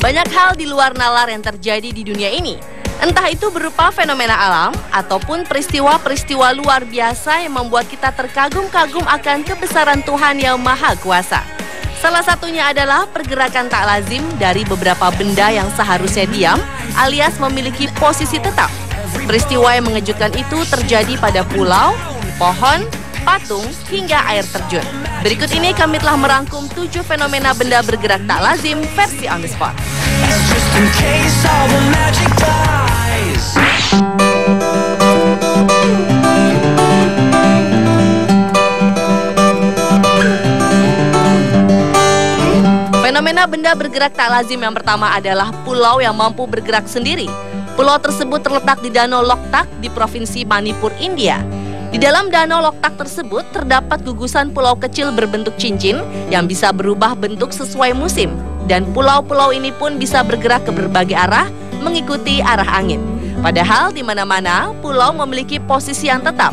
Banyak hal di luar nalar yang terjadi di dunia ini. Entah itu berupa fenomena alam ataupun peristiwa-peristiwa luar biasa yang membuat kita terkagum-kagum akan kebesaran Tuhan yang Maha Kuasa. Salah satunya adalah pergerakan tak lazim dari beberapa benda yang seharusnya diam alias memiliki posisi tetap. Peristiwa yang mengejutkan itu terjadi pada pulau, pohon, patung, hingga air terjun. Berikut ini kami telah merangkum 7 fenomena benda bergerak tak lazim versi on the spot. Fenomena benda bergerak tak lazim yang pertama adalah pulau yang mampu bergerak sendiri. Pulau tersebut terletak di Danau Loktak di Provinsi Manipur, India. Di dalam Danau Loktak tersebut terdapat gugusan pulau kecil berbentuk cincin yang bisa berubah bentuk sesuai musim. Dan pulau-pulau ini pun bisa bergerak ke berbagai arah mengikuti arah angin. Padahal di mana-mana pulau memiliki posisi yang tetap.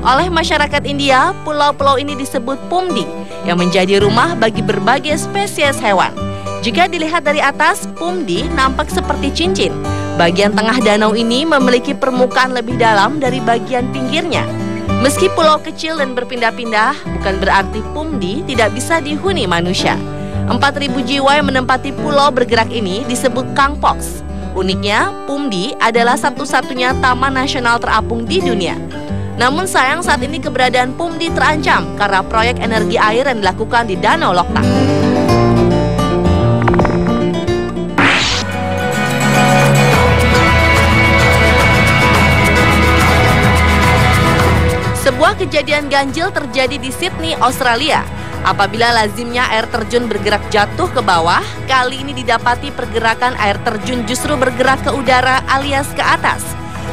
Oleh masyarakat India, pulau-pulau ini disebut Pumdi yang menjadi rumah bagi berbagai spesies hewan. Jika dilihat dari atas, Pumdi nampak seperti cincin. Bagian tengah danau ini memiliki permukaan lebih dalam dari bagian pinggirnya. Meski pulau kecil dan berpindah-pindah, bukan berarti Pumdi tidak bisa dihuni manusia. 4.000 jiwa yang menempati pulau bergerak ini disebut Kangpox. Uniknya, Pumdi adalah satu-satunya taman nasional terapung di dunia. Namun sayang saat ini keberadaan Pumdi terancam karena proyek energi air yang dilakukan di Danau Loktak. Sebuah kejadian ganjil terjadi di Sydney, Australia. Apabila lazimnya air terjun bergerak jatuh ke bawah, kali ini didapati pergerakan air terjun justru bergerak ke udara alias ke atas.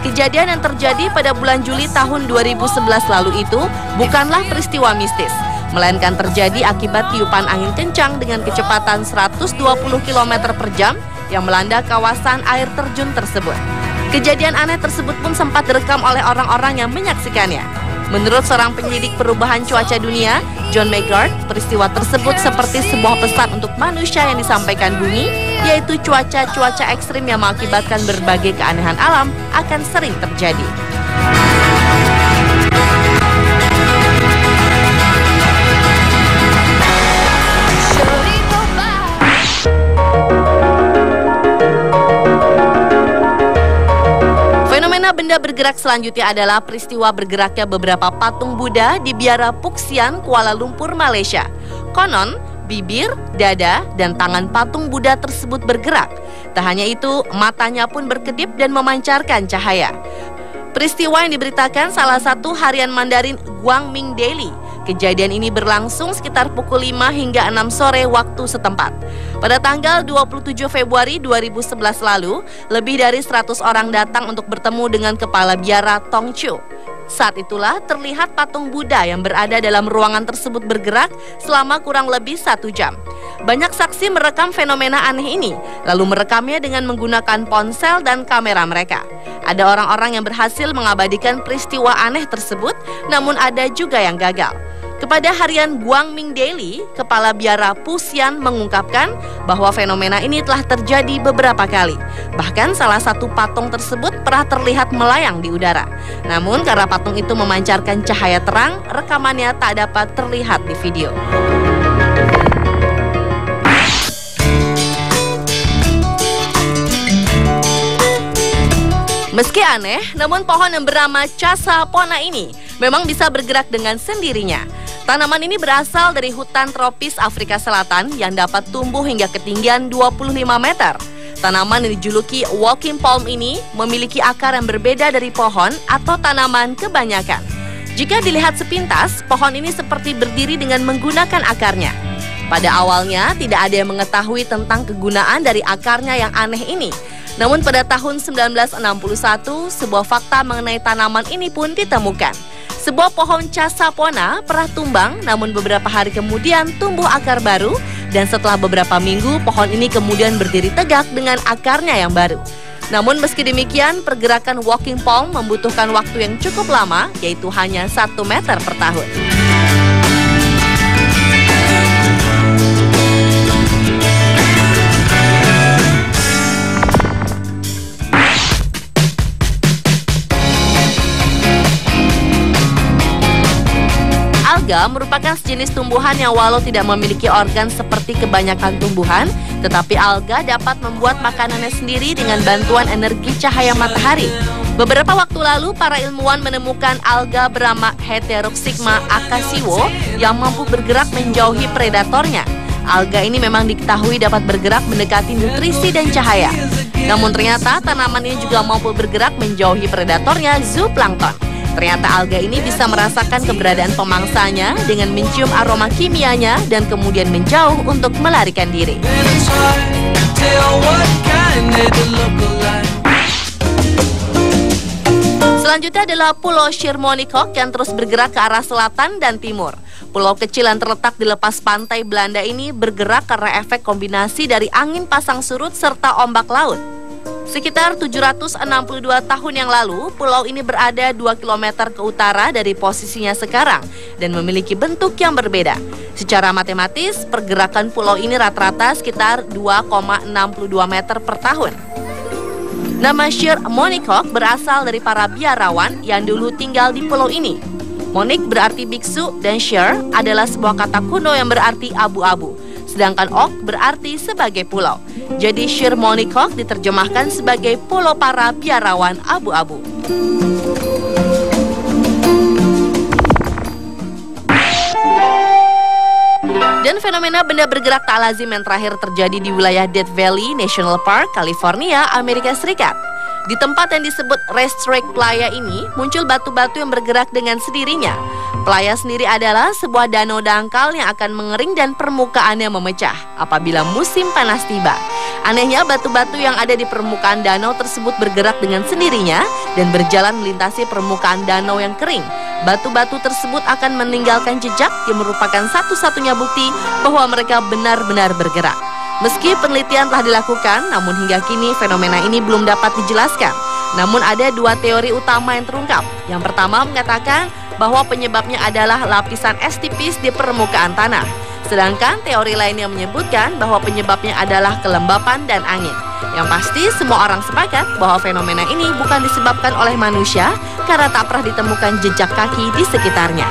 Kejadian yang terjadi pada bulan Juli tahun 2011 lalu itu bukanlah peristiwa mistis, melainkan terjadi akibat tiupan angin kencang dengan kecepatan 120 km per jam yang melanda kawasan air terjun tersebut. Kejadian aneh tersebut pun sempat direkam oleh orang-orang yang menyaksikannya. Menurut seorang penyidik perubahan cuaca dunia, John McGard, peristiwa tersebut seperti sebuah pesan untuk manusia yang disampaikan bumi, yaitu cuaca-cuaca ekstrim yang mengakibatkan berbagai keanehan alam akan sering terjadi. Benda bergerak selanjutnya adalah peristiwa bergeraknya beberapa patung Buddha di Biara Puxian, Kuala Lumpur, Malaysia. Konon, bibir, dada, dan tangan patung Buddha tersebut bergerak. Tak hanya itu, matanya pun berkedip dan memancarkan cahaya. Peristiwa yang diberitakan salah satu harian Mandarin Guangming Daily. Kejadian ini berlangsung sekitar pukul 5 hingga 6 sore waktu setempat. Pada tanggal 27 Februari 2011 lalu, lebih dari 100 orang datang untuk bertemu dengan kepala biara Tong Chu. Saat itulah terlihat patung Buddha yang berada dalam ruangan tersebut bergerak selama kurang lebih 1 jam. Banyak saksi merekam fenomena aneh ini, lalu merekamnya dengan menggunakan ponsel dan kamera mereka. Ada orang-orang yang berhasil mengabadikan peristiwa aneh tersebut, namun ada juga yang gagal. Kepada harian Guangming Daily, Kepala Biara Puxian mengungkapkan bahwa fenomena ini telah terjadi beberapa kali. Bahkan salah satu patung tersebut pernah terlihat melayang di udara. Namun karena patung itu memancarkan cahaya terang, rekamannya tak dapat terlihat di video. Meski aneh, namun pohon yang bernama Casa Pona ini memang bisa bergerak dengan sendirinya. Tanaman ini berasal dari hutan tropis Afrika Selatan yang dapat tumbuh hingga ketinggian 25 meter. Tanaman yang dijuluki walking palm ini memiliki akar yang berbeda dari pohon atau tanaman kebanyakan. Jika dilihat sepintas, pohon ini seperti berdiri dengan menggunakan akarnya. Pada awalnya, tidak ada yang mengetahui tentang kegunaan dari akarnya yang aneh ini. Namun pada tahun 1961, sebuah fakta mengenai tanaman ini pun ditemukan. Sebuah pohon Casa Pona pernah tumbang, namun beberapa hari kemudian tumbuh akar baru, dan setelah beberapa minggu, pohon ini kemudian berdiri tegak dengan akarnya yang baru. Namun meski demikian, pergerakan walking palm membutuhkan waktu yang cukup lama, yaitu hanya 1 meter per tahun. Alga merupakan sejenis tumbuhan yang walau tidak memiliki organ seperti kebanyakan tumbuhan, tetapi alga dapat membuat makanannya sendiri dengan bantuan energi cahaya matahari. Beberapa waktu lalu, para ilmuwan menemukan alga bernama Heteroxygma acasiwo yang mampu bergerak menjauhi predatornya. Alga ini memang diketahui dapat bergerak mendekati nutrisi dan cahaya. Namun ternyata tanaman ini juga mampu bergerak menjauhi predatornya, zooplankton. Ternyata alga ini bisa merasakan keberadaan pemangsanya dengan mencium aroma kimianya dan kemudian menjauh untuk melarikan diri. Selanjutnya adalah Pulau Schiermonnikoog yang terus bergerak ke arah selatan dan timur. Pulau kecil yang terletak di lepas pantai Belanda ini bergerak karena efek kombinasi dari angin pasang surut serta ombak laut. Sekitar 762 tahun yang lalu, pulau ini berada 2 km ke utara dari posisinya sekarang dan memiliki bentuk yang berbeda. Secara matematis, pergerakan pulau ini rata-rata sekitar 2,62 meter per tahun. Nama Schiermonnikoog berasal dari para biarawan yang dulu tinggal di pulau ini. Monik berarti biksu dan Schier adalah sebuah kata kuno yang berarti abu-abu. Sedangkan ok berarti sebagai pulau. Jadi Schiermonnikoog diterjemahkan sebagai pulau para biarawan abu-abu. Dan fenomena benda bergerak tak lazim yang terakhir terjadi di wilayah Death Valley National Park, California, Amerika Serikat. Di tempat yang disebut Racetrack Playa ini muncul batu-batu yang bergerak dengan sendirinya. Playa sendiri adalah sebuah danau dangkal yang akan mengering dan permukaannya memecah apabila musim panas tiba. Anehnya, batu-batu yang ada di permukaan danau tersebut bergerak dengan sendirinya dan berjalan melintasi permukaan danau yang kering. Batu-batu tersebut akan meninggalkan jejak yang merupakan satu-satunya bukti bahwa mereka benar-benar bergerak. Meski penelitian telah dilakukan, namun hingga kini fenomena ini belum dapat dijelaskan. Namun ada dua teori utama yang terungkap. Yang pertama mengatakan bahwa penyebabnya adalah lapisan es tipis di permukaan tanah. Sedangkan teori lainnya menyebutkan bahwa penyebabnya adalah kelembapan dan angin. Yang pasti semua orang sepakat bahwa fenomena ini bukan disebabkan oleh manusia karena tak pernah ditemukan jejak kaki di sekitarnya.